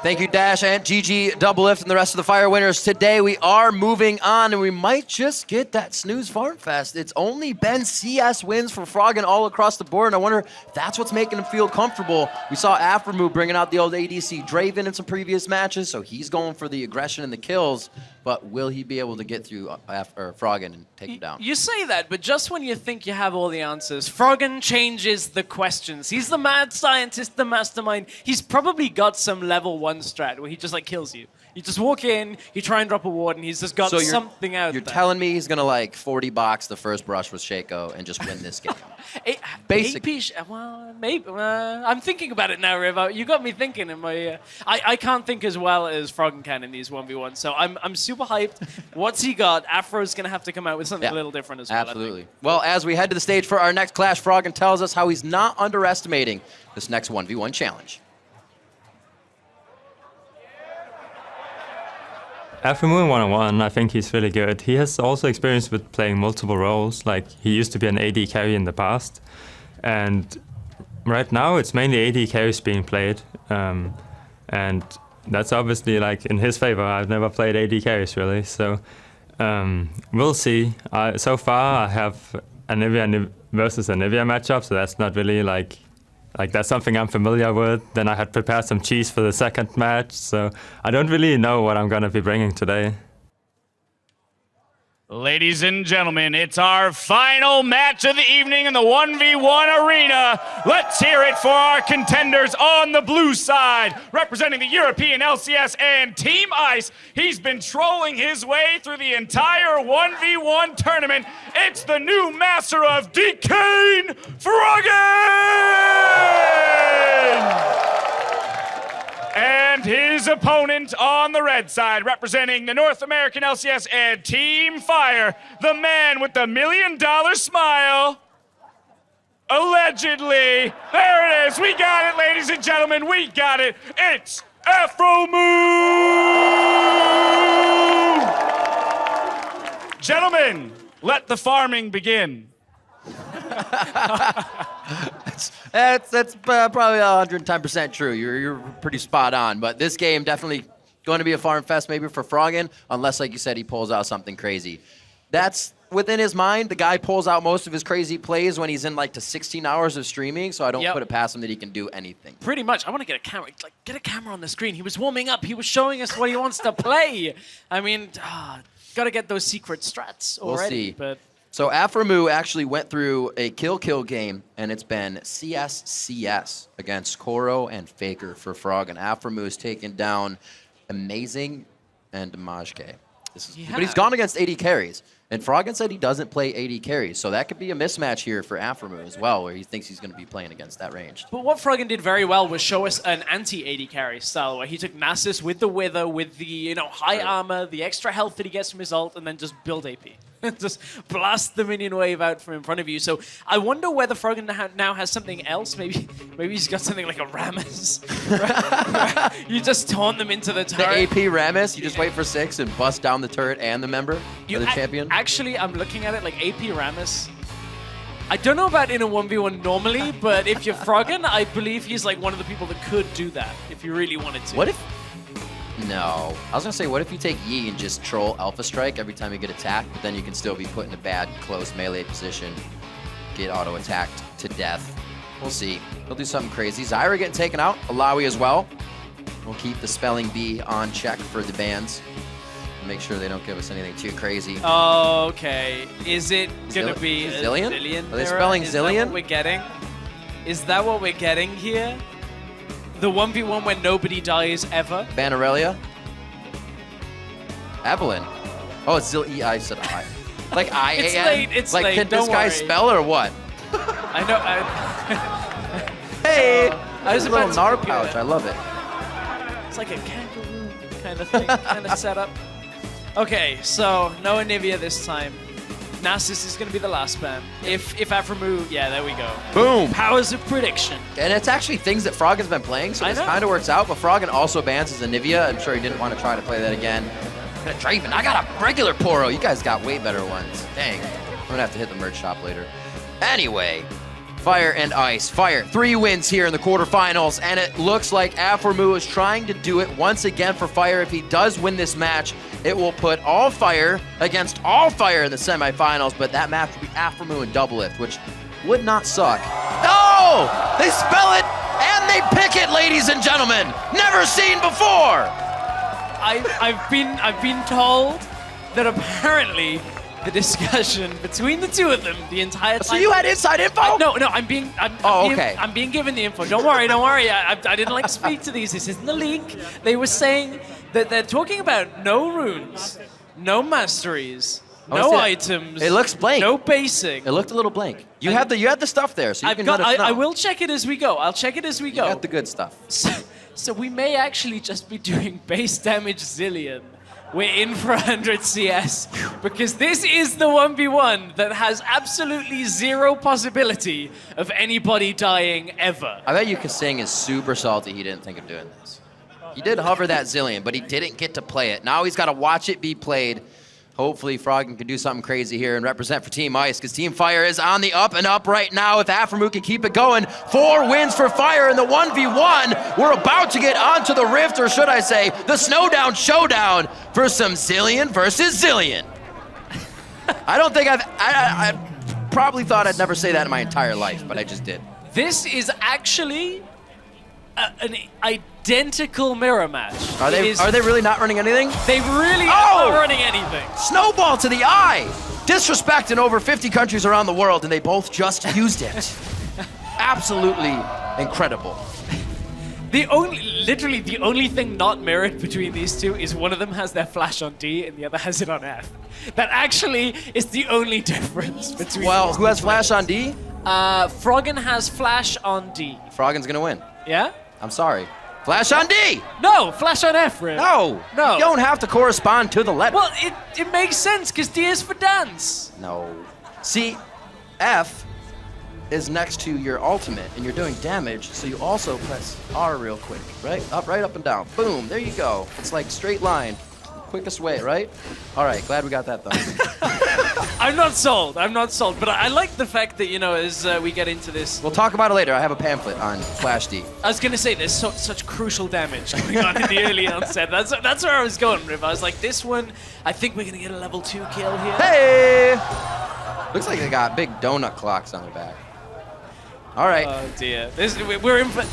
Thank you, Dash and GG Double Lift and the rest of the Fire winners. Today we are moving on, and we might just get that snooze farm fest. It's only been CS wins for Froggen all across the board, and I wonder if that's what's making him feel comfortable. We saw aphromoo bringing out the old ADC Draven in some previous matches, so he's going for the aggression and the kills, but will he be able to get through Froggen and take him down? You say that, but just when you think you have all the answers, Froggen changes the questions. He's the mad scientist, the mastermind. He's probably got some level 1 strat where he just like kills you. You just walk in, you try and drop a ward, and he's just got something out You're there. telling me he's going to like 40 box the first brush with Shaco and just win this game? Basically. Well, maybe. I'm thinking about it now, Riv. You got me thinking. In my, I can't think as well as Froggen can in these 1v1, so I'm super hyped. What's he got? Afro's going to have to come out with something a little different as well. Absolutely. Well, as we head to the stage for our next clash, Froggen tells us how he's not underestimating this next 1v1 challenge. aphromoo in 1-on-1, I think he's really good. He has also experience with playing multiple roles, like he used to be an AD carry in the past. And right now it's mainly AD carries being played. And that's obviously like in his favor. I've never played AD carries really, so we'll see. So far I have Anivia versus Anivia matchup, so that's not really like that's something I'm familiar with. Then I had prepared some cheese for the second match, so I don't really know what I'm gonna be bringing today. Ladies and gentlemen, it's our final match of the evening in the 1v1 arena. Let's hear it for our contenders on the blue side. Representing the European LCS and Team Ice, he's been trolling his way through the entire 1v1 tournament. It's the new master of Decane, Froggen! And his opponent on the red side, representing the North American LCS and Team Fire, the man with the $1 million smile. Allegedly. There it is. We got it, ladies and gentlemen. We got it. It's aphromoo! Gentlemen, let the farming begin. That's probably 110% true. You're pretty spot on. But this game definitely going to be a farm fest maybe for Froggen, unless, like you said, he pulls out something crazy. That's within his mind. The guy pulls out most of his crazy plays when he's in like to 16 hours of streaming, so I don't put it past him that he can do anything. Pretty much. I want to get a camera. Like, get a camera on the screen. He was warming up. He was showing us what he wants to play. I mean, got to get those secret strats already. We'll see. So aphromoo actually went through a kill-kill game, and it's been CS against Koro and FLICKR for Froggen. Aphromoo's taken down Amazing and Majke. But he's gone against AD carries. And Froggen said he doesn't play AD carries, so that could be a mismatch here for aphromoo as well, where he thinks he's going to be playing against that range. But what Froggen did very well was show us an anti-AD carry style, where he took Nasus with the Wither, with the high armor, the extra health that he gets from his ult, and then just build AP. Just blast the minion wave out from in front of you. So I wonder whether Froggen now has something else. Maybe he's got something like a Rammus. You just taunt them into the turret. The AP Rammus, you just wait for 6 and bust down the turret and the member of the champion. Actually, I'm looking at it like AP Rammus. I don't know about in a 1v1 normally, but if you're Froggen, I believe he's like one of the people that could do that if you really wanted to. What if... No. I was going to say, what if you take Yi and just troll Alpha Strike every time you get attacked, but then you can still be put in a bad, close melee position, get auto-attacked to death. We'll see. He'll do something crazy. Zyra getting taken out. Alawi as well. We'll keep the spelling bee on check for the bans. Make sure they don't give us anything too crazy. Okay. Is it going to be Zillion? Zillion? Are they spelling Zillion? Is that what we're getting? Is that what we're getting here? The 1v1 where nobody dies ever? Ban Aurelia? Evelyn. Oh, it's Zillion. I said I. Like I-A-N? It's late. It's like, late. Can Don't this guy worry. spell or what? I know. Hey! I was a little about to Nar pouch. I love it. It's like a kangaroo kind of thing, kind of setup. Okay, so no Anivia this time. Nasus is going to be the last ban. If aphromoo, yeah, there we go. Boom! Powers of prediction. And it's actually things that Froggen's been playing, so this kind of works out. But Froggen also bans his Anivia. I'm sure he didn't want to try to play that again. Got a Draven. I got a regular Poro. You guys got way better ones. Dang. I'm going to have to hit the merch shop later. Anyway, Fire and Ice. Fire, 3 wins here in the quarterfinals, and it looks like aphromoo is trying to do it once again for Fire. If he does win this match, it will put all Fire against all Fire in the semifinals, but that match will be aphromoo and Doublelift, which would not suck. Oh! They spell it and they pick it, ladies and gentlemen. Never seen before. I've been told that apparently the discussion between the two of them the entire time. So you had inside info? No, I'm being given the info. Don't worry. I didn't like to speak to these. This isn't the leak. They were saying that they're talking about no runes, no masteries, no items. It looks blank. No basing. It looked a little blank. You had the stuff there, so you can let us know. I will check it as we go. I'll check it as we go. You got the good stuff. So we may actually just be doing base damage zillion. We're in for 100 CS because this is the 1v1 that has absolutely zero possibility of anybody dying ever. I bet you Kasing is super salty he didn't think of doing this. He did hover that zillion, but he didn't get to play it. Now he's got to watch it be played. Hopefully Froggen can do something crazy here and represent for Team Ice, because Team Fire is on the up and up right now. If aphromoo can keep it going, 4 wins for Fire in the 1v1. We're about to get onto the Rift, or should I say, the Snowdown Showdown for some Zillion versus Zillion. I don't think I probably thought I'd never say that in my entire life, but I just did. This is actually an identical mirror match. Are they really not running anything? They really are not running anything. Snowball to the eye! Disrespect in over 50 countries around the world, and they both just used it. Absolutely incredible. Literally the only thing not mirrored between these two is one of them has their flash on D and the other has it on F. That actually is the only difference between. Well, who has flash on D? Froggen has flash on D. Froggen's gonna win. Yeah? I'm sorry. Flash on D! No, flash on F, Rip. No! You don't have to correspond to the letter. Well, it makes sense, because D is for dance. No. See, F is next to your ultimate, and you're doing damage, so you also press R real quick, right? Right up and down. Boom, there you go. It's like straight line. Quickest way, right? All right, glad we got that done. I'm not sold, but I like the fact that, as we get into this. We'll talk about it later. I have a pamphlet on Flash D. I was gonna say, there's such crucial damage going on in the early onset. That's where I was going, Riv. I was like, this one, I think we're gonna get a level 2 kill here. Hey! Looks like they got big donut clocks on the back. All right. Oh dear.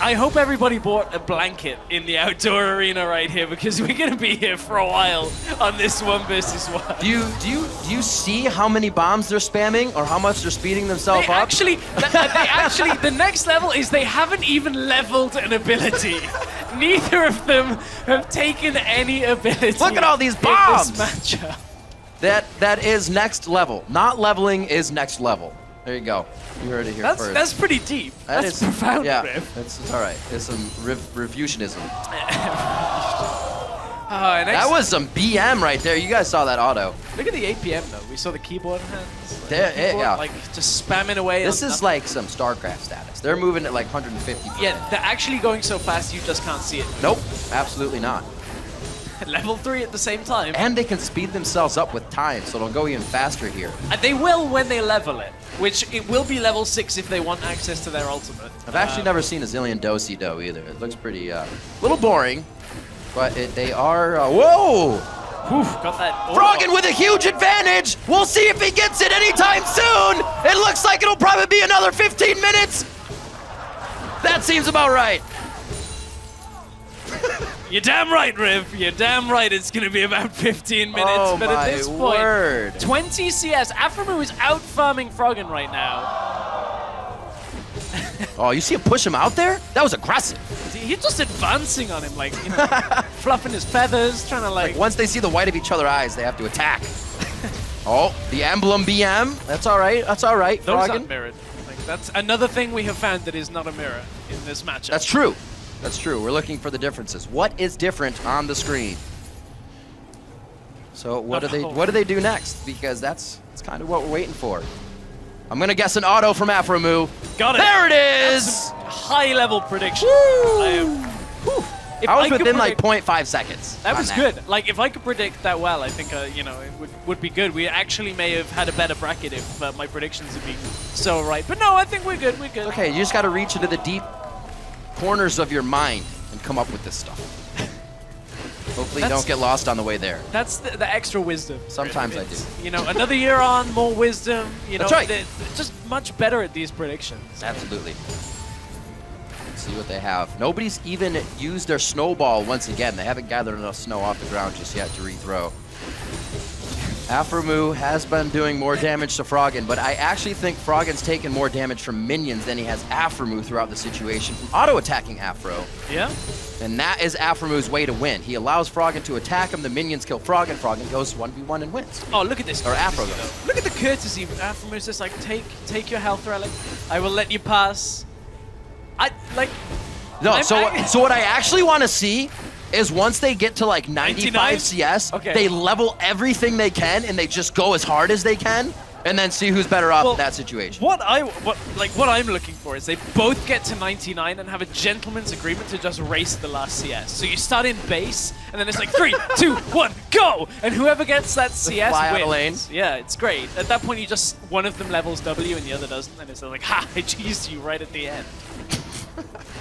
I hope everybody bought a blanket in the outdoor arena right here, because we're gonna be here for a while on this 1 versus 1. Do you see how many bombs they're spamming, or how much they're speeding themselves up? Actually, the next level is they haven't even leveled an ability. Neither of them have taken any ability. Look at all these bombs. In this matchup. That is next level. Not leveling is next level. There you go. You heard it here first. That's pretty deep. That's profound, yeah, Riv. it's all right. It's some refusionism. That was some BM right there. You guys saw that auto. Look at the APM, though. We saw the keyboard hands. Yeah. Like, just spamming away. This is like some StarCraft status. They're moving at like 150%. Yeah, they're actually going so fast you just can't see it. Nope, absolutely not. Level 3 at the same time. And they can speed themselves up with time, so it'll go even faster here. They will when they level it, which it will be level 6 if they want access to their ultimate. I've actually never seen a Zillion Do-Si-Do either. It looks pretty, little boring, but they are, whoa! Whew, got that. Froggen with a huge advantage! We'll see if he gets it anytime soon! It looks like it'll probably be another 15 minutes! That seems about right. You're damn right, Riv. You're damn right. It's going to be about 15 minutes. Oh, but at this point, word. 20 CS. aphromoo is out-farming Froggen right now. Oh, you see him push him out there? That was aggressive. He's just advancing on him, like, fluffing his feathers, trying to, like... Once they see the white of each other's eyes, they have to attack. Oh, the emblem BM. That's all right. That's all right, Those Froggen. aren't mirrored. Like, that's another thing we have found that is not a mirror in this matchup. That's true. That's true. We're looking for the differences. What is different on the screen? So what do they do next? Because that's kind of what we're waiting for. I'm gonna guess an auto from aphromoo. Got it. There it is. High level prediction. If I was could within like predict- 0.5 seconds. That on was good. Like, if I could predict that well, I think, you know, it would be good. We actually may have had a better bracket if my predictions had been so right. But no, I think we're good. We're good. Okay, you just got to reach into the deep corners of your mind and come up with this stuff. Hopefully you don't get lost on the way there. That's the extra wisdom. Sometimes I do. You know, another year on, more wisdom. You know, That's right. they're just much better at these predictions. Absolutely. Let's see what they have. Nobody's even used their snowball once again. They haven't gathered enough snow off the ground just yet to rethrow. aphromoo has been doing more damage to Froggen, but I actually think Froggen's taken more damage from minions than he has aphromoo throughout the situation from auto-attacking Afro. Yeah. And that is aphromoos way to win. He allows Froggen to attack him, the minions kill Froggen, Froggen goes 1v1 and wins. Oh, look at this. Or Afro courtesy, goes. though. Look at the courtesy. Afromoo's just like, take your health relic. I will let you pass. No, so what I actually want to see is once they get to like 95 99? CS, Okay. they level everything they can and they just go as hard as they can and then see who's better off in that situation. What I'm looking for is they both get to 99 and have a gentleman's agreement to just race the last CS. So you start in base, and then it's like 3, 2, 1, go! And whoever gets that CS fly out wins. of lane. Yeah, it's great. At that point, one of them levels W and the other doesn't, and it's like, ha! I cheesed you right at the end.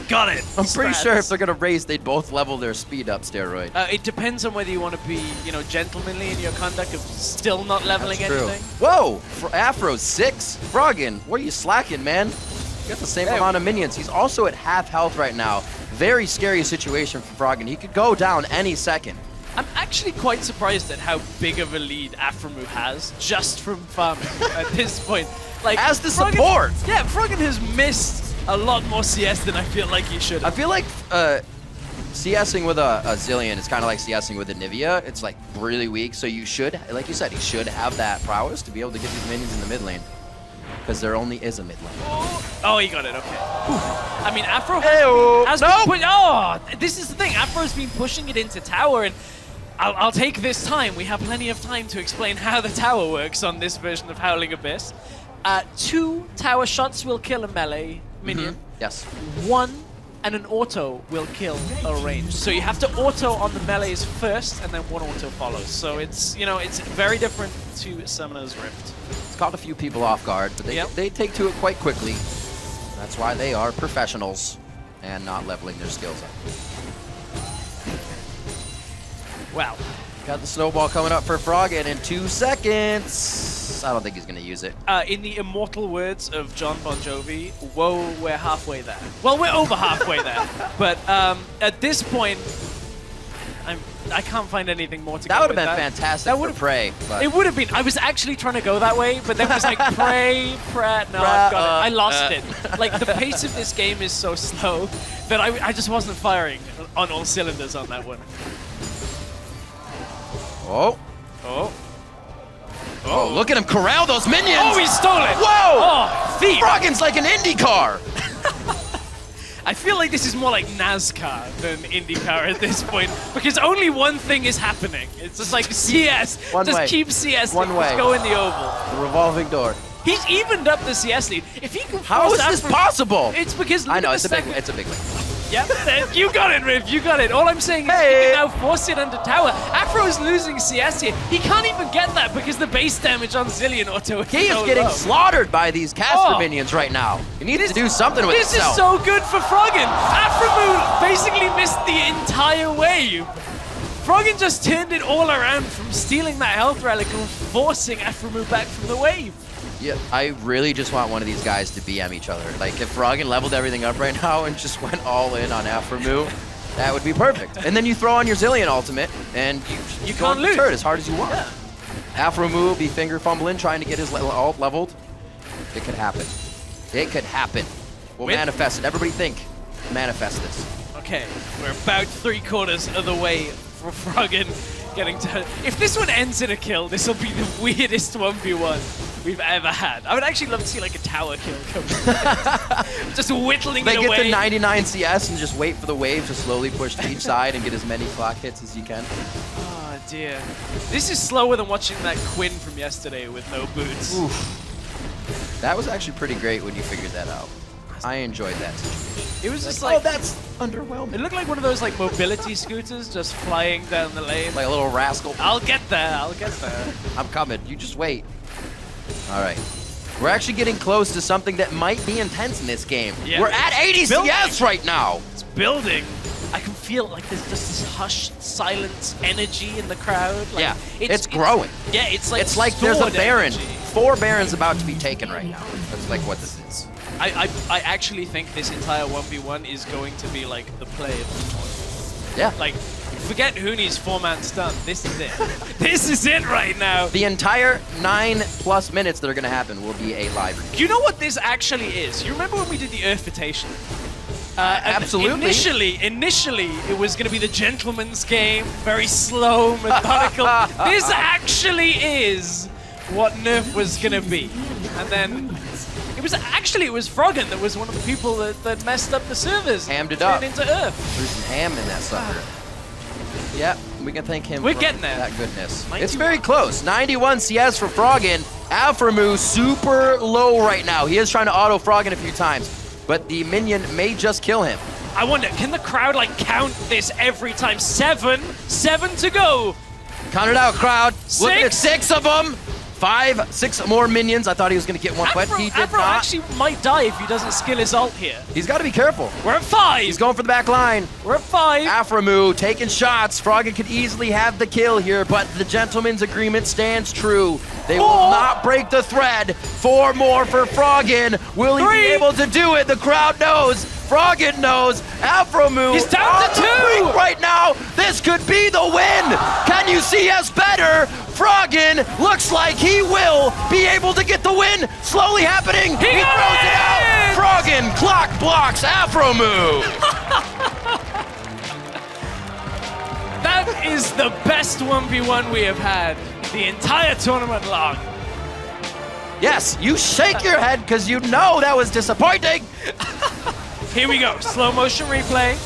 Got it. I'm pretty sure if Strats. they're gonna race, they'd both level their speed up steroid. It depends on whether you want to be, you know, gentlemanly in your conduct of still not leveling That's true. anything. Whoa! Afro 6? Froggen, what are you slacking, man? You got the same amount of minions. He's also at half health right now. Very scary situation for Froggen. He could go down any second. I'm actually quite surprised at how big of a lead aphromoo has just from farming at this point. Like, As the Froggen- support! Yeah, Froggen has missed a lot more CS than I feel like he should I have. feel like CSing with a Zillion is kind of like CSing with a Nivea. It's like really weak, so you should, like you said, he should have that prowess to be able to get these minions in the mid lane. Because there only is a mid lane. Oh, he got it, okay. I mean, Afro Hey-oh. has Nope. been this is the thing. Afro's been pushing it into tower, and I'll take this time. We have plenty of time to explain how the tower works on this version of Howling Abyss. 2 tower shots will kill a melee minion. Yes. 1 and an auto will kill a range. So you have to auto on the melees first, and then 1 auto follows. So it's, you know, it's very different to Summoner's Rift. It's caught a few people off guard, but they take to it quite quickly. That's why they are professionals and not leveling their skills up. Wow. Got the snowball coming up for Froggen in 2 seconds. I don't think he's going to use it. In the immortal words of John Bon Jovi, whoa, we're halfway there. Well, we're over halfway there. But at this point, I can't find anything more to go That would have with been that. fantastic That for would've- Prey. But It would have been. I was actually trying to go that way, but then it was like pray. No, I've got it. I lost it. Like, the pace of this game is so slow that I just wasn't firing on all cylinders on that one. Oh, look at him corral those minions! Oh, he stole it! Whoa! Oh, thief! Froggen's like an IndyCar! I feel like this is more like NASCAR than IndyCar at this point, because only one thing is happening. It's just like CS. One just way. keep CS. One way. Just go in the oval. The revolving door. He's evened up the CS lead. If he can How force is this Afro- possible? It's because I look know, at it's the a big second. one. It's a big one. Yep, you got it, Riv. You got it. All I'm saying is Hey. he can now force it under tower. Afro is losing CS here. He can't even get that because the base damage on Zillion auto is He is so getting low. slaughtered by these caster Oh. minions right now. He needs to do something with This himself. is so good for Froggen. aphromoo basically missed the entire wave. Froggen just turned it all around from stealing that health relic and forcing aphromoo back from the wave. Yeah, I really just want one of these guys to BM each other. Like, if Froggen leveled everything up right now and just went all in on aphromoo, that would be perfect. And then you throw on your Zillion ultimate, and you can't lose. turret as hard as you want. aphromoo will be finger fumbling, trying to get his ult leveled. It could happen. It could happen. We'll Wait. manifest it. Everybody think. Manifest this. Okay, we're about 3/4 of the way for Froggen getting to... If this one ends in a kill, this will be the weirdest 1v1 we've ever had. I would actually love to see like a tower kill come. Just whittling They it get away. to 99 CS and just wait for the wave to slowly push to each side and get as many clock hits as you can. Oh dear. This is slower than watching that Quinn from yesterday with no boots. Oof. That was actually pretty great when you figured that out. I enjoyed that. It was just Oh, like, that's underwhelming. it looked like one of those like mobility scooters just flying down the lane. Like a little rascal. I'll get there, I'll get there. I'm coming. You just wait. All right. We're actually getting close to something that might be intense in this game. Yeah. We're at 80 Building. CS right now. It's building. I can feel like there's just this hushed silence energy in the crowd. Like, Yeah, it's growing. Yeah, it's like There's a sword Baron. energy. 4 Barons about to be taken right now. That's like what this is. I actually think this entire 1v1 is going to be like the play of the tournament. Yeah. Like, forget Hooney's 4-man stun. This is it. This is it right now. The entire 9+ minutes that are going to happen will be a live review. You know what this actually is? You remember when we did the Earthitation? And Absolutely. Initially, it was going to be the gentleman's game, very slow, methodical. This actually is what Nerf was going to be. And then it was Froggen that was one of the people that messed up the servers. Hammed it turned up. into Earth. There's some ham in that sucker. Yep, we can thank him We're for getting there. that goodness. 91. It's very close. 91 CS for Froggen. aphromoo super low right now. He is trying to auto Froggen a few times, but the minion may just kill him. I wonder, can the crowd like count this every time? 7 to go. Count it out, crowd. Look at it, 6. 6 of them. 5, 6 more minions. I thought he was going to get one, but he did Afro not. actually might die if he doesn't skill his ult here. He's got to be careful. We're at 5. He's going for the back line. We're at 5. aphromoo taking shots. Froggen could easily have the kill here, but the gentleman's agreement stands true. They will 4. not break the thread. 4 more for Froggen. Will he 3. be able to do it? The crowd knows. Froggen knows. aphromoo He's down to on the 2. brink right now. This could be the win. Can you see us better? Froggen looks like he will be able to get the win. Slowly happening. He got throws it it! out. Froggen clock blocks aphromoo. That is the best 1v1 we have had the entire tournament long. Yes, you shake your head because you know that was disappointing. Here we go, slow motion replay.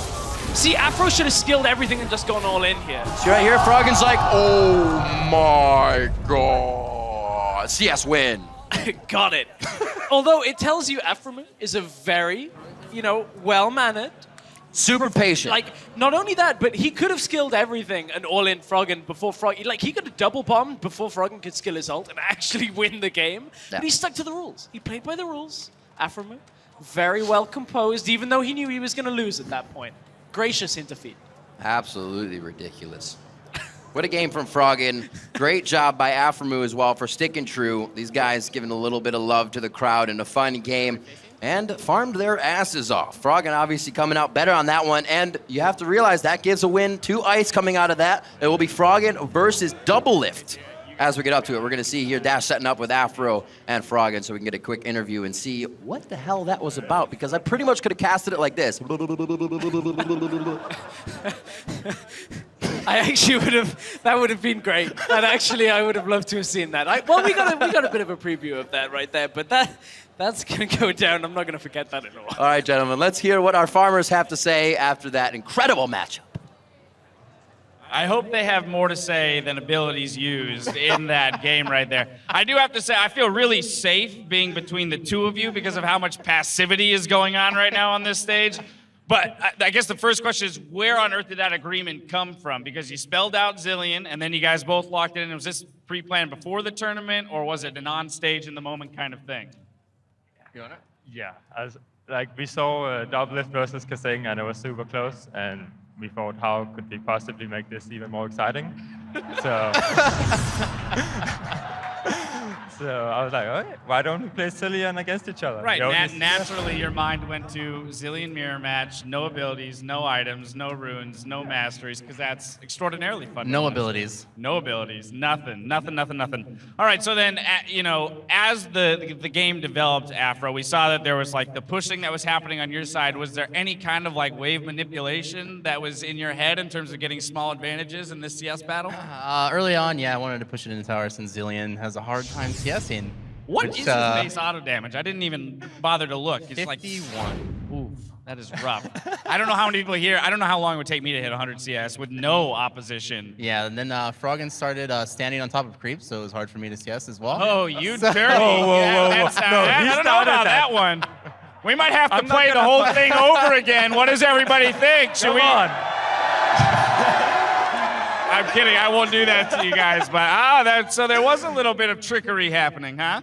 See, Afro should have skilled everything and just gone all in here. See right here, Froggen's like, oh my god. CS win. Got it. Although it tells you aphromoo is a very, well-mannered. Super patient. Like, not only that, but he could have skilled everything and all in Froggen before Froggen. Like, he could have double bombed before Froggen could skill his ult and actually win the game. Yeah. But he stuck to the rules. He played by the rules. aphromoo, very well composed, even though he knew he was going to lose at that point. Gracious into feet. Absolutely ridiculous. What a game from Froggen. Great job by aphromoo as well for sticking true. These guys giving a little bit of love to the crowd in a fun game and farmed their asses off. Froggen obviously coming out better on that one, and you have to realize that gives a win to Ice coming out of that. It will be Froggen versus Double Lift. As we get up to it, we're going to see here Dash setting up with Afro and Froggen so we can get a quick interview and see what the hell that was about, because I pretty much could have casted it like this. I actually would have, that would have been great. And actually, I would have loved to have seen that. Well, we got a bit of a preview of that right there, but that's going to go down. I'm not going to forget that in a while. All right, gentlemen, let's hear what our farmers have to say after that incredible matchup. I hope they have more to say than abilities used in that game right there. I do have to say, I feel really safe being between the two of you because of how much passivity is going on right now on this stage. But I guess the first question is, where on earth did that agreement come from? Because you spelled out Zillion, and then you guys both locked it in. Was this pre-planned before the tournament, or was it an on-stage in the moment kind of thing? You want it? Yeah, we saw Double Lift versus Kasing, and it was super close, and we thought, how could we possibly make this even more exciting? So I was like, all right, why don't we play Zillion against each other? Right, naturally your mind went to Zillion mirror match, no abilities, no items, no runes, no masteries, because that's extraordinarily fun. No abilities. No abilities, nothing. All right, so then, as the game developed, Afro, we saw that there was like the pushing that was happening on your side. Was there any kind of like wave manipulation that was in your head in terms of getting small advantages in this CS battle? Early on, yeah, I wanted to push it into tower since Zillion has a hard time CSing. What is his base auto damage? I didn't even bother to look. It's 51. Like, oof, that is rough. I don't know how many people here, I don't know how long it would take me to hit 100 CS with no opposition. Yeah, and then Froggen started standing on top of creeps, so it was hard for me to CS as well. Oh, you So- dirty. Whoa. I don't know about that one. We might have to I'm not play the gonna whole play. thing over again. What does everybody think? Should we? on. I'm kidding. I won't do that to you guys. But so there was a little bit of trickery happening, huh?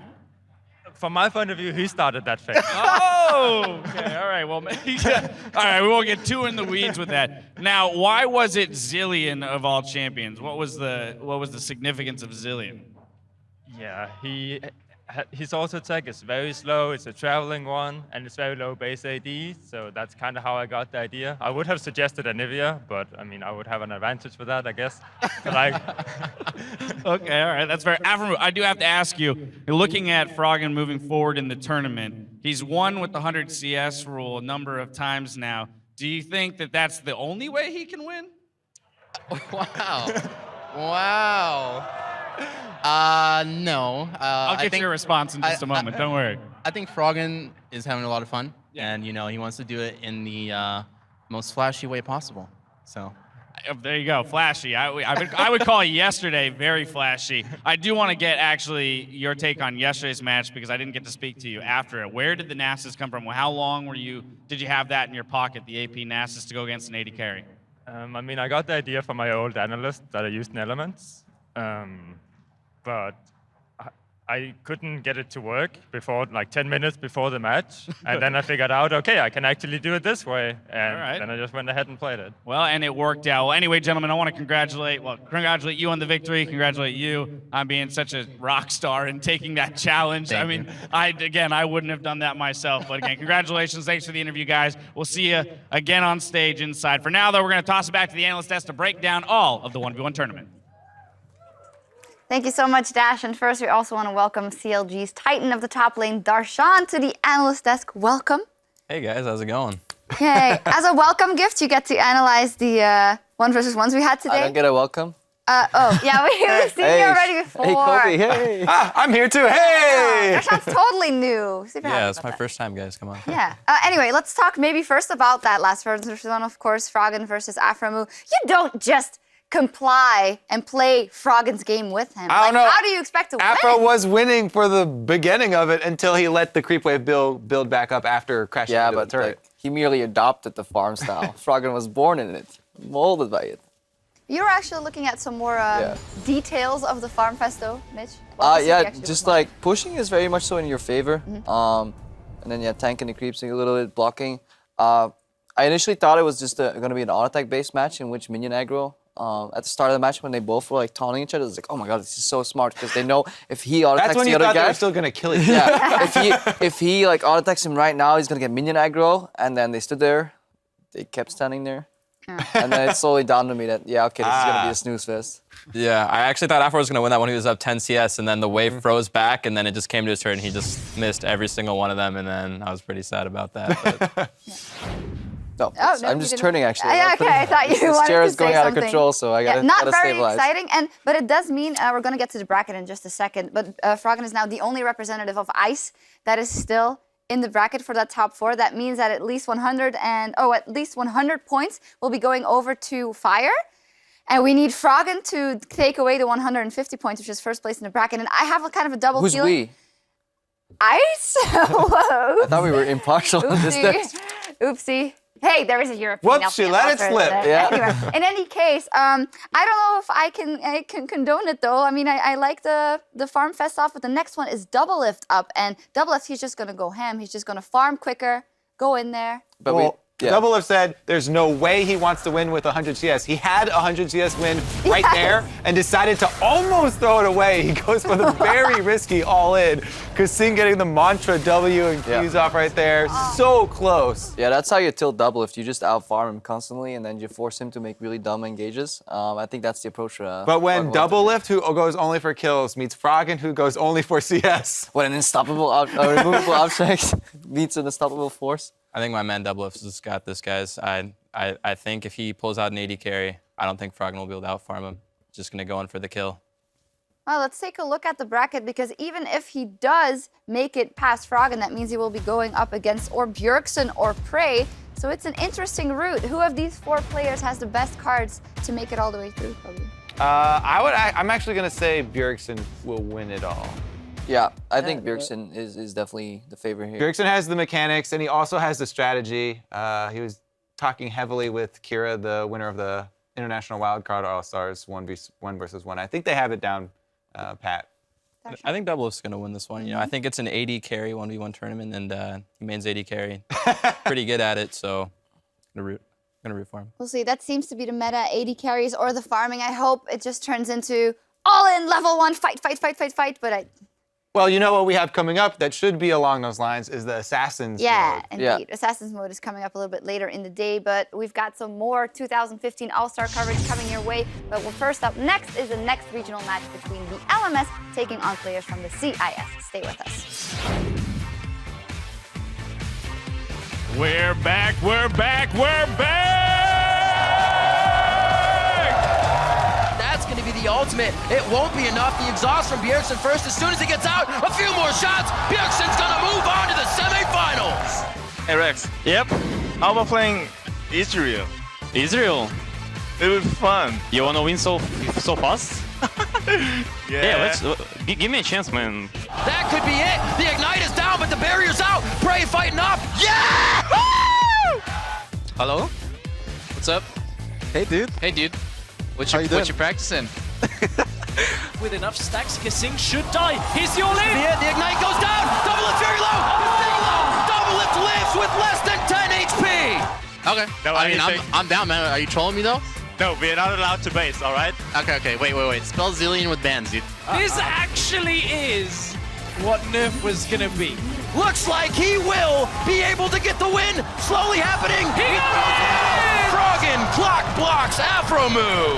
From my point of view, he started that phase. Oh, okay. All right. Well, maybe, all right. We won't get too in the weeds with that. Now, why was it Zillion of all champions? What was the significance of Zillion? Yeah, his auto attack is very slow. It's a traveling one, and it's very low base AD. So that's kind of how I got the idea. I would have suggested Anivia, but I mean, I would have an advantage with that, I guess. Like, Okay, all right, that's fair. aphromoo, I do have to ask you, you're looking at Froggen moving forward in the tournament. He's won with the 100 CS rule a number of times now. Do you think that that's the only way he can win? Wow. Wow. No. I'll get your response in just a moment. Don't worry. I think Froggen is having a lot of fun, and you know he wants to do it in the most flashy way possible. So. There you go, flashy. I would call yesterday very flashy. I do want to get actually your take on yesterday's match because I didn't get to speak to you after it. Where did the Nasus come from? How long did you have that in your pocket, the AP Nasus, to go against an AD carry? I mean, I got the idea from my old analyst that I used in Elements, but I couldn't get it to work before, like 10 minutes before the match. And then I figured out, okay, I can actually do it this way. And then I just went ahead and played it. Well, and it worked out. Well, anyway, gentlemen, I want to congratulate you on the victory. Congratulate you on being such a rock star and taking that challenge. Thank I mean, I wouldn't have done that myself. But again, congratulations. Thanks for the interview, guys. We'll see you again on stage inside. For now, though, we're going to toss it back to the analyst desk to break down all of the 1v1 tournament. Thank you so much, Dash. And first, we also want to welcome CLG's Titan of the top lane, Darshan, to the analyst desk. Welcome. Hey guys, how's it going? Hey, as a welcome gift, you get to analyze the 1v1s we had today. I don't get a welcome. Oh, yeah, we've seen you already before. Hey, Kobe, hey. I'm here too. Hey! Darshan's totally new. Super happy Yeah, it's about my that. first time, guys. Come on. Yeah. Anyway, let's talk maybe first about that last versus one, of course, Froggen versus aphromoo. You don't just comply and play Froggen's game with him. I don't know. How do you expect to Afro win? was winning for the beginning of it until he let the creep wave build back up after crashing Yeah, into but the turret. like, he merely adopted the farm style. Froggen was born in it, molded by it. You're actually looking at some more details of the Farm Fest, though, Mitch. Yeah, just like pushing is very much so in your favor. And then tanking the creeps a little bit, blocking. I initially thought it was just going to be an auto attack based match in which minion aggro. At the start of the match when they both were like taunting each other, it was like, oh my god, this is so smart because they know if he auto That's attacks when the you other thought they guy, were still gonna kill each other. yeah, if he like auto attacks him right now, he's gonna get minion aggro, and then they stood there, they kept standing there, and then it slowly dawned on me that this is gonna be a snooze fest. Yeah, I actually thought Afro was going to win that when he was up 10 CS, and then the wave froze back, and then it just came to his turn, and he just missed every single one of them, and then I was pretty sad about that. But. No, no, I'm you just didn't. turning actually. Yeah, okay, I thought you This wanted chair to is going say out of something. control, so I gotta, not gotta very stabilize. exciting, but it does mean we're going to get to the bracket in just a second. But Froggen is now the only representative of Ice that is still in the bracket for that top 4. That means that at least 100 points will be going over to Fire. And we need Froggen to take away the 150 points, which is first place in the bracket. And I have a kind of a double Who's feeling. we? Ice? Whoa. I thought we were impartial in this test. Oopsie. Hey, there is a European. Whoops, she LPL let it offer slip. there. Yeah. Anyway, in any case, I don't know if I can condone it though. I mean, I like the Farm Fest off, but the next one is Double Lift up, and Double Lift, he's just gonna go ham. He's just gonna farm quicker, go in there. But Well, Double Lift said there's no way he wants to win with 100 CS. He had a 100 CS win right there and decided to almost throw it away. He goes for the very risky all-in. Kassim getting the Mantra W and Q's off right there. So close. Yeah, that's how you tilt double. If you just out-farm him constantly and then you force him to make really dumb engages. I think that's the approach. But when Double Lift, who goes only for kills, meets Froggen, who goes only for CS. When an unstoppable, removable object meets an unstoppable force. I think my man Double Lift has got this, guys. I think if he pulls out an AD carry, I don't think Froggen will be able to outfarm him. Just going to go in for the kill. Well, let's take a look at the bracket, because even if he does make it past Froggen, that means he will be going up against or Bjergsen or Prey. So it's an interesting route. Who of these 4 players has the best cards to make it all the way through, probably? I'm actually going to say Bjergsen will win it all. Yeah, I think Bjergsen is definitely the favorite here. Bjergsen has the mechanics, and he also has the strategy. He was talking heavily with Kira, the winner of the International Wildcard All-Stars 1 versus 1. I think they have it down, Pat. I think Double is gonna win this one. You know, I think it's an AD carry 1v1 tournament, and he mains AD carry, pretty good at it. So, gonna root for him. We'll see. That seems to be the meta, 80 carries or the farming. I hope it just turns into all-in level 1 fight. But Well, you know what we have coming up that should be along those lines is the Assassins mode. Indeed. Yeah. Assassin's mode is coming up a little bit later in the day, but we've got some more 2015 All-Star coverage coming your way. But first up next is the next regional match between the LMS taking on players from the CIS. Stay with us. We're back, we're back, we're back! That's going to be the ultimate. It won't be enough. The exhaust from Bjergsen first. As soon as he gets out, a few more shots. Bjergsen's going to move on to the semifinals. Hey Rex. Yep. How about playing Israel? Israel. It would be fun. You wanna win so fast? Yeah. Let's give me a chance, man. That could be it. The Ignite is down, but the barrier's out. Prey fighting up. Yeah! Hello? What's up? Hey, dude. Hey, dude. What you doing? practicing? With enough stacks, Kasing should die. Here's your lead. The Ignite goes down. Double lift very low. Very low. Double lift lives with less than 10 HP. Okay. No, I mean, I'm down, man. Are you trolling me, though? No, we're not allowed to base, all right? Okay. Wait. Spell Zillion with bans, dude. This actually is what Nerf was gonna be. Looks like he will be able to get the win. Slowly happening. He got it! Froggen clock blocks aphromoo.